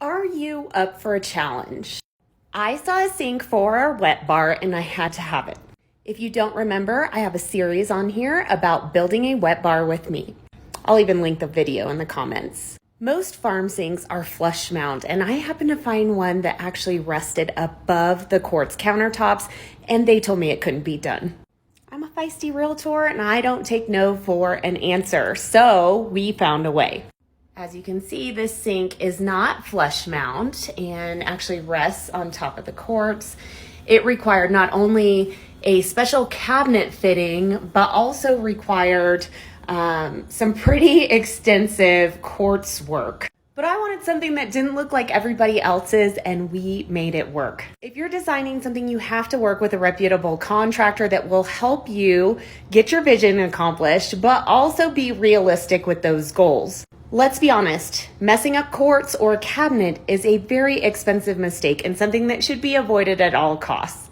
Are you up for a challenge? I saw a sink for our wet bar and I had to have it. If you don't remember, I have a series on here about building a wet bar with me. I'll even link the video in the comments. Most farm sinks are flush mount, and I happened to find one that actually rested above the quartz countertops, and they told me it couldn't be done. I'm a feisty realtor and I don't take no for an answer, so we found a way. As you can see, this sink is not flush mount and actually rests on top of the quartz. It required not only a special cabinet fitting, but also required some pretty extensive quartz work. But I wanted something that didn't look like everybody else's, and we made it work. If you're designing something, you have to work with a reputable contractor that will help you get your vision accomplished, but also be realistic with those goals. Let's be honest, messing up quartz or a cabinet is a very expensive mistake and something that should be avoided at all costs.